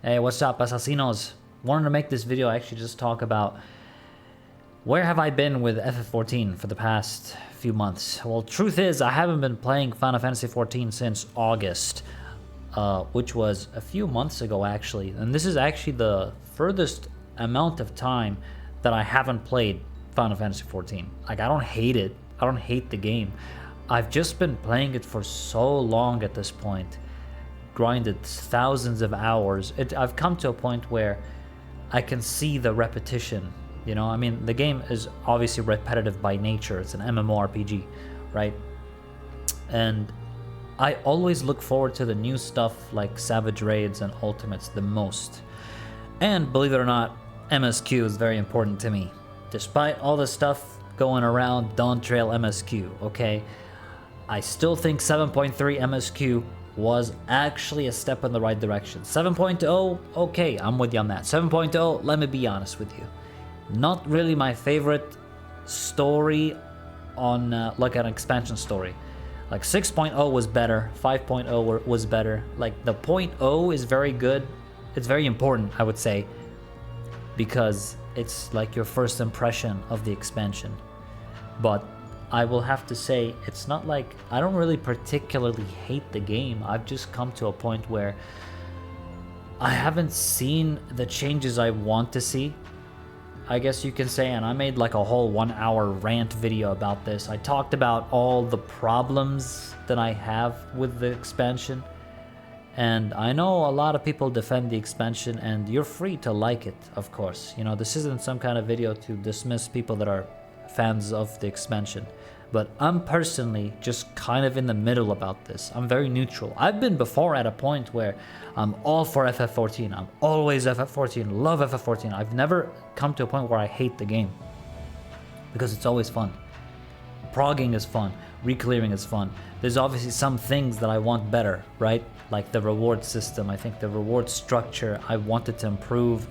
Hey, what's up, asesinos? Wanted to make this video actually just talk about where have I been with FF14 for the past few months. Well, truth is, I haven't been playing Final Fantasy XIV since August, which was a few months ago actually. And this is actually the furthest amount of time that I haven't played Final Fantasy XIV. Like, I don't hate it. I don't hate the game. I've just been playing it for so long at this point. Grinded thousands of hours. I've come to a point where I can see the repetition. You know, I mean, the game is obviously repetitive by nature. It's an MMORPG, right? And I always look forward to the new stuff like Savage Raids and Ultimates the most. And believe it or not, MSQ is very important to me. Despite all the stuff going around, Dawn Trail MSQ, okay? I still think 7.3 MSQ was actually a step in the right direction. 7.0, okay, I'm with you on that. 7.0, let me be honest with you. Not really my favorite story on like an expansion story. Like 6.0 was better, 5.0 was better. Like the 0.0 is very good. It's very important, I would say, because it's like your first impression of the expansion. But I will have to say, it's not like I don't really particularly hate the game. I've just come to a point where I haven't seen the changes I want to see, I guess you can say. And I made like a whole 1-hour rant video about this. I talked about all the problems that I have with the expansion. And I know a lot of people defend the expansion, and you're free to like it, of course. You know, this isn't some kind of video to dismiss people that are fans of the expansion, but I'm personally just kind of in the middle about this. I'm very neutral. I've been before at a point where I'm all for FF14. I'm always FF14, love FF14. I've never come to a point where I hate the game, because it's always fun. Progging is fun, reclearing is fun. There's obviously some things that I want better, right? Like the reward system. I think the reward structure, I wanted to improve.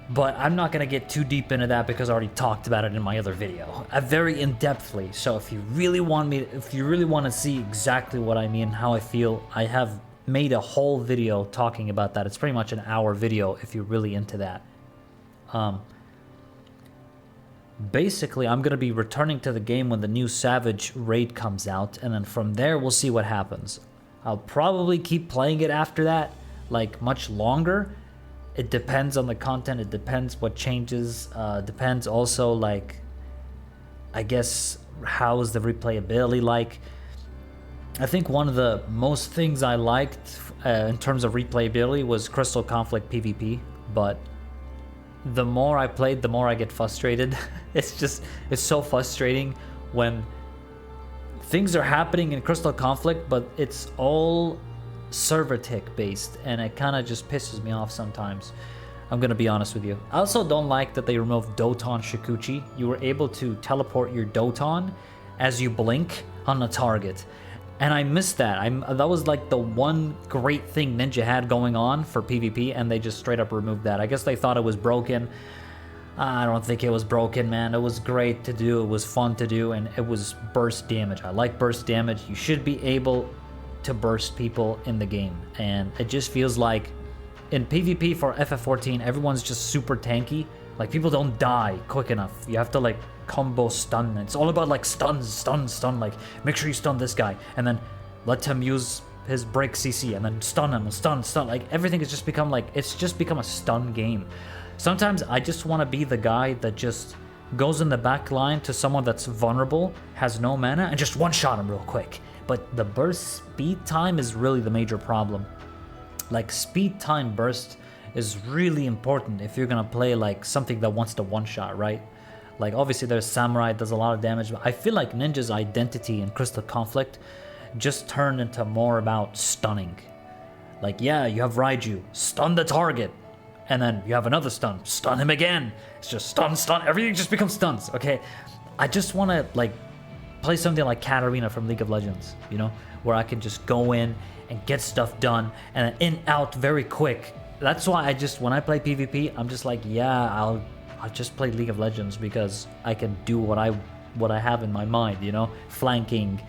But I'm not going to get too deep into that because I already talked about it in my other video, very in-depthly. So if you really want to see exactly what I mean, how I feel, I have made a whole video talking about that. It's pretty much an hour video if you're really into that. Basically, I'm going to be returning to the game when the new Savage Raid comes out, and then from there we'll see what happens. I'll probably keep playing it after that, like much longer. It depends on the content, it depends what changes, depends also, like, I guess, how is the replayability like. I think one of the most things I liked in terms of replayability was Crystal Conflict PvP, but the more I played, the more I get frustrated. It's so frustrating when things are happening in Crystal Conflict, but it's all server tick based, and it kind of just pisses me off sometimes. I'm gonna be honest with you. I also don't like that they removed Doton Shikuchi. You were able to teleport your Doton as you blink on a target, and I missed that. That was like the one great thing Ninja had going on for PvP, and they just straight up removed that. I guess they thought it was broken. I don't think it was broken, man. It was great to do, it was fun to do, and it was burst damage. I like burst damage. You should be able to burst people in the game, and it just feels like in PvP for FF14 everyone's just super tanky. Like, people don't die quick enough. You have to like combo stun. It's all about like stun. Like, make sure you stun this guy and then let him use his break CC and then stun him and stun. Like, everything has just become like, it's just become a stun game. Sometimes I just want to be the guy that just goes in the back line to someone that's vulnerable, has no mana, and just one-shot him real quick. But the burst speed time is really the major problem. Like, speed time burst is really important if you're gonna play like something that wants to one-shot, right? Like, obviously there's Samurai, does a lot of damage, but I feel like Ninja's identity in Crystal Conflict just turned into more about stunning. Like, yeah, you have Raiju, stun the target, and then you have another stun him again. It's just stun, everything just becomes stuns, okay? I just wanna like play something like Katarina from League of Legends, you know, where I can just go in and get stuff done and then in out very quick. That's why when I play PvP, I'm just like, yeah, I'll just play League of Legends because I can do what I have in my mind, you know, flanking,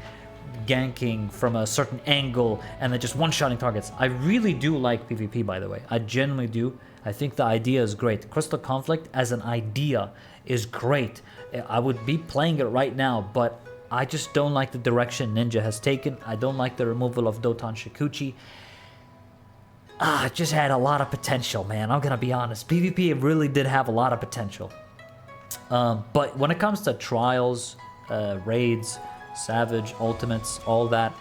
ganking from a certain angle and then just one-shotting targets. I really do like PvP, by the way. I genuinely do. I think the idea is great. Crystal Conflict as an idea is great. I would be playing it right now, but I just don't like the direction Ninja has taken. I don't like the removal of Doton Shikuchi. It just had a lot of potential, man. I'm gonna be honest. PvP, it really did have a lot of potential. But when it comes to trials, raids, Savage, Ultimates, all that,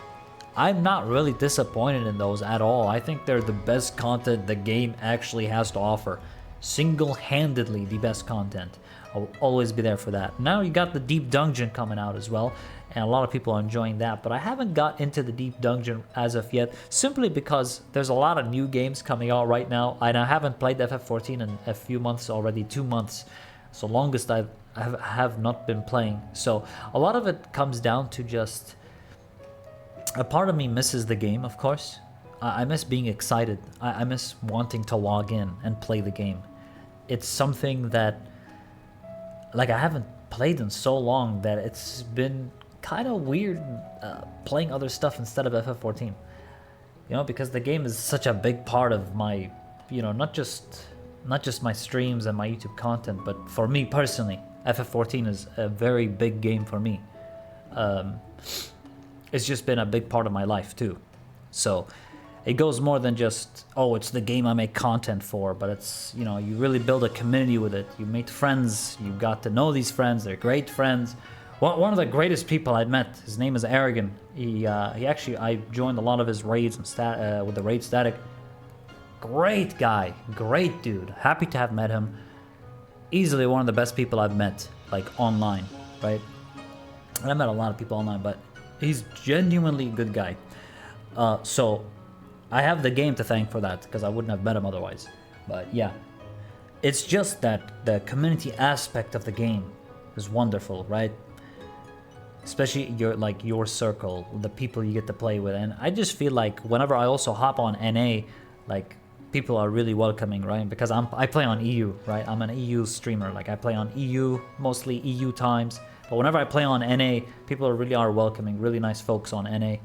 I'm not really disappointed in those at all. I think they're the best content the game actually has to offer. Single-handedly the best content. I'll always be there for that. Now you got the Deep Dungeon coming out as well, and a lot of people are enjoying that, but I haven't got into the Deep Dungeon as of yet, simply because there's a lot of new games coming out right now, and I haven't played FF14 in a few months already, 2 months. So longest I have not been playing. So a lot of it comes down to just a part of me misses the game, of course. I miss being excited. I miss wanting to log in and play the game. It's something that, like, I haven't played in so long that it's been kind of weird playing other stuff instead of FF14. You know, because the game is such a big part of my, you know, not just my streams and my YouTube content, but for me personally, FF14 is a very big game for me. It's just been a big part of my life too. So it goes more than just, oh, it's the game I make content for, but it's, you know, you really build a community with it. You make friends, you got to know these friends, they're great friends. One of the greatest people I'd met, his name is Aragon. He actually, I joined a lot of his raids and with the raid static. Great guy, great dude. Happy to have met him. Easily one of the best people I've met, like, online, right? And I met a lot of people online, but he's genuinely a good guy. So I have the game to thank for that, because I wouldn't have met him otherwise. But yeah, it's just that the community aspect of the game is wonderful, right? Especially your circle, the people you get to play with. And I just feel like whenever I also hop on NA, like, people are really welcoming, right? Because I play on EU, right? I'm an EU streamer. Like, I play on EU, mostly EU times. But whenever I play on NA, people really are welcoming, really nice folks on NA.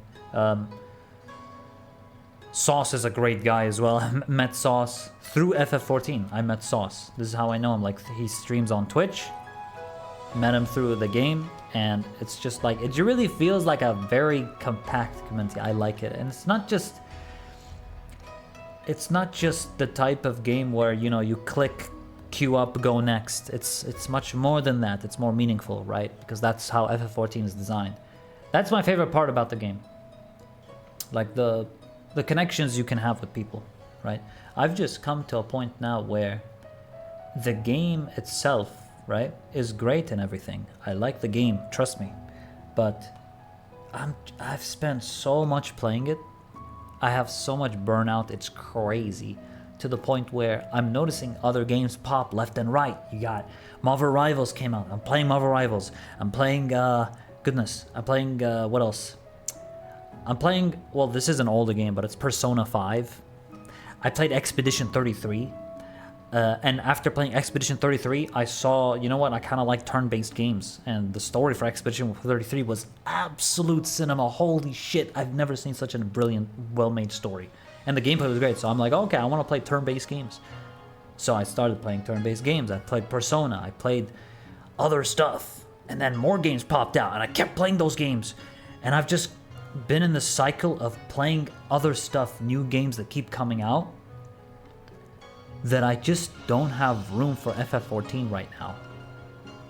Sauce is a great guy as well. I met Sauce through FF14. I met Sauce. This is how I know him. Like, he streams on Twitch. Met him through the game, and it's just like, it really feels like a very compact community. I like it. And it's not just the type of game where, you know, you click, queue up, go next. It's much more than that. It's more meaningful, right? Because that's how FF14 is designed. That's my favorite part about the game. Like, the connections you can have with people, right? I've just come to a point now where the game itself, right, is great and everything. I like the game, trust me. But I've spent so much playing it. I have so much burnout, it's crazy. To the point where I'm noticing other games pop left and right. You got Marvel Rivals came out. I'm playing Marvel Rivals. I'm playing, what else? I'm playing, well, this is an older game, but it's Persona 5. I played Expedition 33. And after playing Expedition 33, I saw, you know what, I kind of like turn-based games. And the story for Expedition 33 was absolute cinema. Holy shit, I've never seen such a brilliant, well-made story. And the gameplay was great, so I'm like, okay, I want to play turn-based games. So I started playing turn-based games. I played Persona, I played other stuff. And then more games popped out, and I kept playing those games. And I've just been in the cycle of playing other stuff, new games that keep coming out, that I just don't have room for FF14 right now.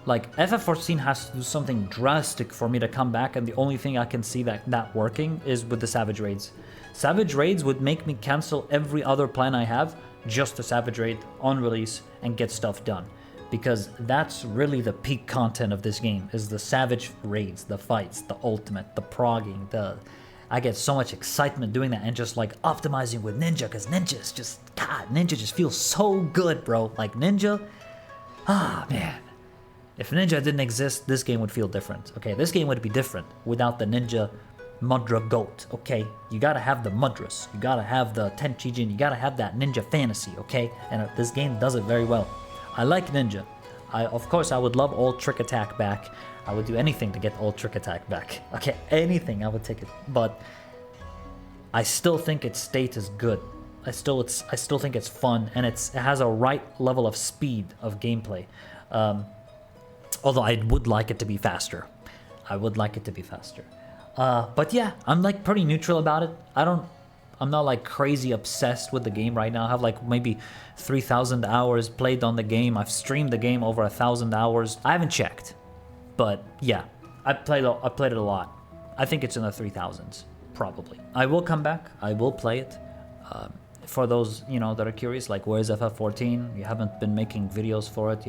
Like, FF14 has to do something drastic for me to come back, and the only thing I can see that working is with the Savage Raids. Savage Raids would make me cancel every other plan I have just to Savage Raid on release and get stuff done. Because that's really the peak content of this game, is the Savage Raids, the fights, the ultimate, the progging, I get so much excitement doing that, and just like optimizing with Ninja, because Ninja is just, God, Ninja just feels so good, bro. Like, Ninja, man. If Ninja didn't exist, this game would feel different. Okay, this game would be different without the Ninja Mudra Goat, okay? You gotta have the Mudras, you gotta have the Tenchijin, you gotta have that Ninja fantasy, okay? And this game does it very well. I like Ninja. Of course, I would love old Trick Attack back. I would do anything to get old Trick Attack back. Okay, anything, I would take it. But I still think its state is good. I still think it's fun, and it has a right level of speed of gameplay. Although I would like it to be faster. I would like it to be faster. But yeah, I'm like pretty neutral about it. I'm not like crazy obsessed with the game right now. I have like maybe 3,000 hours played on the game. I've streamed the game over 1,000 hours. I haven't checked, but yeah, I played it a lot. I think it's in the 3,000s, probably. I will come back. I will play it. For those, you know, that are curious, like, where's FF14? You haven't been making videos for it.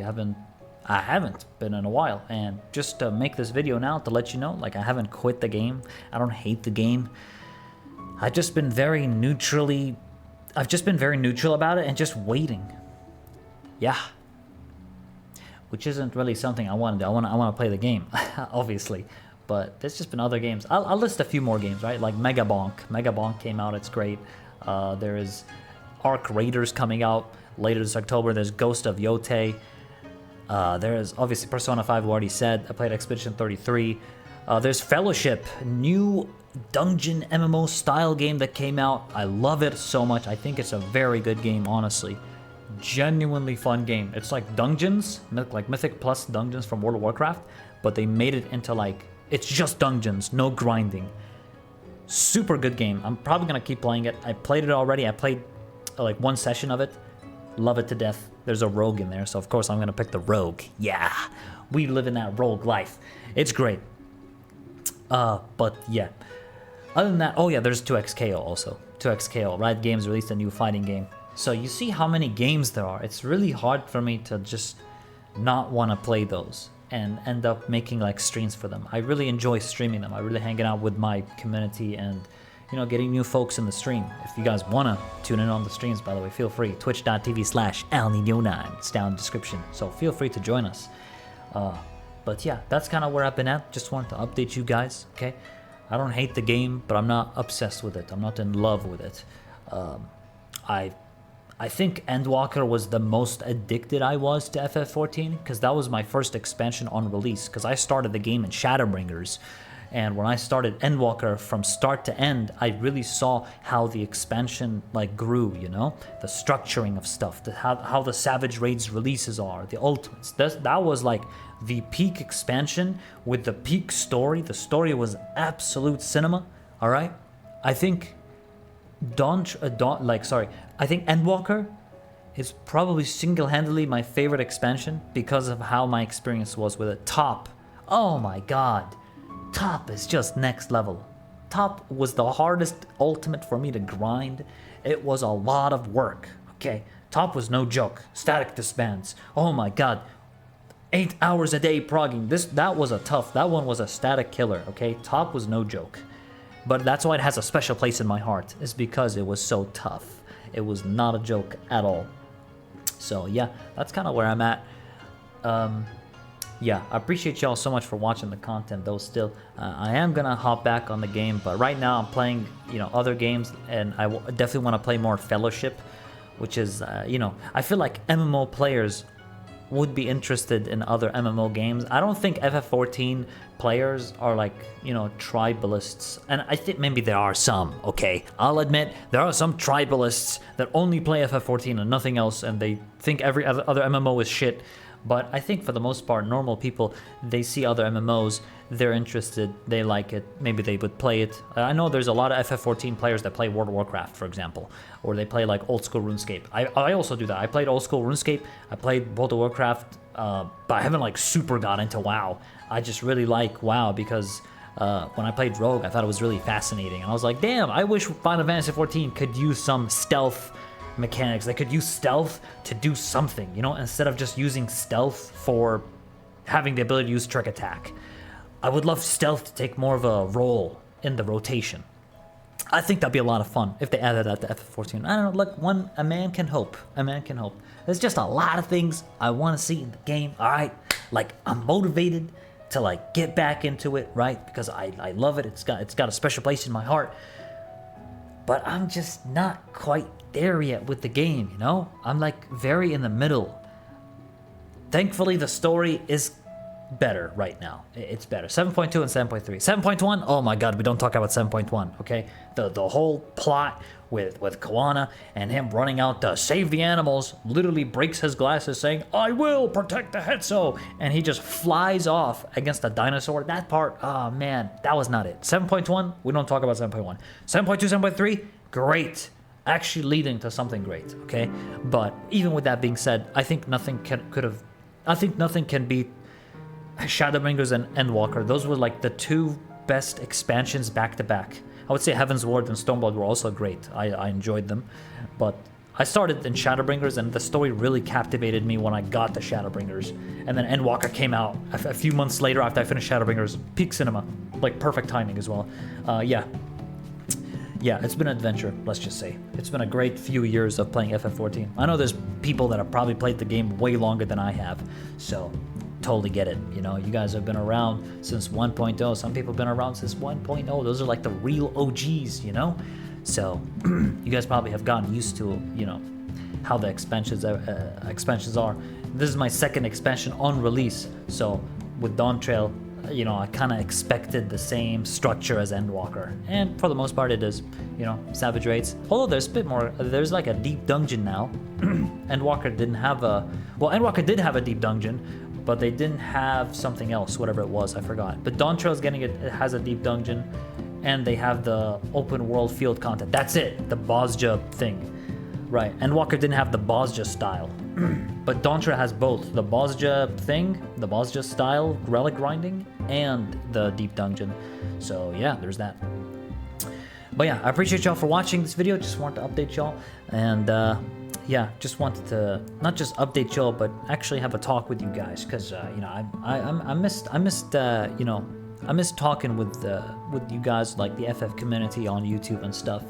I haven't been in a while. And just to make this video now to let you know, like, I haven't quit the game. I don't hate the game. I've just been very neutral about it and just waiting. Yeah. Which isn't really something I want to do. I want to play the game, obviously. But there's just been other games. I'll list a few more games, right? Like Mega Bonk. Mega Bonk came out. It's great. There is Arc Raiders coming out later this October. There's Ghost of Yotei. There is obviously Persona 5, we already said. I played Expedition 33. There's Fellowship, new dungeon MMO style game that came out. I love it so much. I think it's a very good game, honestly. Genuinely fun game. It's like dungeons, like Mythic Plus dungeons from World of Warcraft, but they made it into like, it's just dungeons, no grinding. Super good game. I'm probably gonna keep playing it. I played it already. I played like one session of it. Love it to death. There's a rogue in there, so of course I'm gonna pick the rogue. Yeah, we live in that rogue life. It's great. But yeah. Other than that, oh yeah, there's 2XKO also. 2XKO. Riot Games released a new fighting game. So you see how many games there are. It's really hard for me to just not want to play those and end up making like streams for them. I really enjoy streaming them. I really hanging out with my community and, you know, getting new folks in the stream. If you guys want to tune in on the streams, by the way, feel free. Twitch.tv/Alninio9. It's down in the description. So feel free to join us. But yeah, that's kind of where I've been at. Just wanted to update you guys, okay? I don't hate the game, but I'm not obsessed with it. I'm not in love with it. I think Endwalker was the most addicted I was to FF14, because that was my first expansion on release, because I started the game in Shadowbringers, and when I started Endwalker from start to end, I really saw how the expansion like grew, you know? The structuring of stuff, how the Savage Raids releases are, the ultimates. That was like the peak expansion with the peak story. The story was absolute cinema, all right? I think I think Endwalker is probably single-handedly my favorite expansion because of how my experience was with it. Top, oh my god, Top is just next level. Top was the hardest ultimate for me to grind. It was a lot of work, okay? Top was no joke. Static disbands, oh my god. 8 hours a day progging, that one was a static killer, okay? Top was no joke. But that's why it has a special place in my heart, is because it was so tough. It was not a joke at all. So yeah, that's kind of where I'm at. Yeah, I appreciate y'all so much for watching the content though still. I am gonna hop back on the game, but right now I'm playing, you know, other games, and I definitely want to play more Fellowship, which is, you know, I feel like MMO players would be interested in other MMO games. I don't think FF14 players are like, you know, tribalists. And I think maybe there are some, okay? I'll admit, there are some tribalists that only play FF14 and nothing else, and they think every other MMO is shit. But I think for the most part, normal people, they see other MMOs, they're interested, they like it, maybe they would play it. I know there's a lot of FF14 players that play World of Warcraft, for example, or they play like old school RuneScape. I also do that. I played old school RuneScape, I played World of Warcraft, but I haven't like super got into WoW. I just really like WoW because when I played Rogue, I thought it was really fascinating. And I was like, damn, I wish Final Fantasy XIV could use some stealth mechanics. They could use stealth to do something, you know, instead of just using stealth for having the ability to use trick attack. I would love stealth to take more of a role in the rotation. I think that'd be a lot of fun if they added that to FF14. I don't know, look, a man can hope. A man can hope. There's just a lot of things I want to see in the game, all right? Like, I'm motivated to, like, get back into it, right? Because I love it. It's got a special place in my heart. But I'm just not quite there yet with the game, you know? I'm, like, very in the middle. thankfully the story is better right now. It's better. 7.2 and 7.3. 7.1, oh my god, we don't talk about 7.1, okay? The whole plot with Koana and him running out to save the animals, literally breaks his glasses saying, I will protect the Hetzo, and he just flies off against a dinosaur. That part, oh man, that was not it. 7.1, we don't talk about 7.1. 7.2, 7.3, great. Actually leading to something great, okay? But even with that being said, I think nothing can beat Shadowbringers and Endwalker. Those were like the two best expansions back to back. I would say Heaven's Ward and Stormblood were also great. I enjoyed them, but I started in Shadowbringers and the story really captivated me when I got to Shadowbringers, and then Endwalker came out a few months later after I finished Shadowbringers. Peak cinema, like perfect timing as well. Yeah, it's been an adventure, let's just say. It's been a great few years of playing FF14. I know there's people that have probably played the game way longer than I have, so totally get it. You know, you guys have been around since 1.0. Some people have been around since 1.0. Those are like the real OGs, you know? So you guys probably have gotten used to, you know, how the expansions are. This is my second expansion on release, so with Dawn Trail, you know, I kind of expected the same structure as Endwalker, and for the most part it is, you know, Savage Raids. Although there's a bit more, there's like a deep dungeon now. Endwalker didn't have a, well, Endwalker did have a deep dungeon, but they didn't have something else, whatever it was, I forgot. But Dawn Trail's getting it, it has a deep dungeon, and they have the open world field content. That's it, the Bosja thing. Right, Endwalker didn't have the Bosja style. But Dawn Trail has both, the Bosja thing, the Bosja style relic grinding, and the deep dungeon. So yeah, there's that. But yeah, I appreciate y'all for watching this video. Just wanted to update y'all, and yeah, just wanted to not just update y'all, but actually have a talk with you guys, because you know, I missed you know, I miss talking with you guys, like the FF community on YouTube and stuff.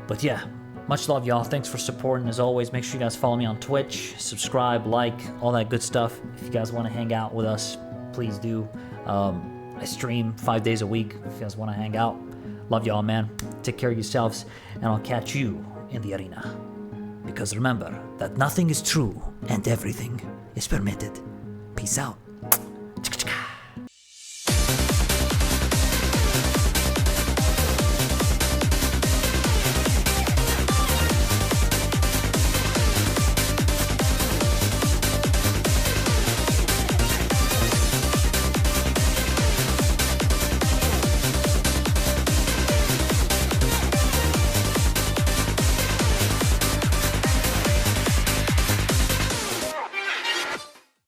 But yeah, much love, y'all. Thanks for supporting. As always, make sure you guys follow me on Twitch, subscribe, like, all that good stuff. If you guys want to hang out with us, please do. I stream 5 days a week if you guys want to hang out. Love y'all, man. Take care of yourselves, and I'll catch you in the arena. Because remember that nothing is true and everything is permitted. Peace out.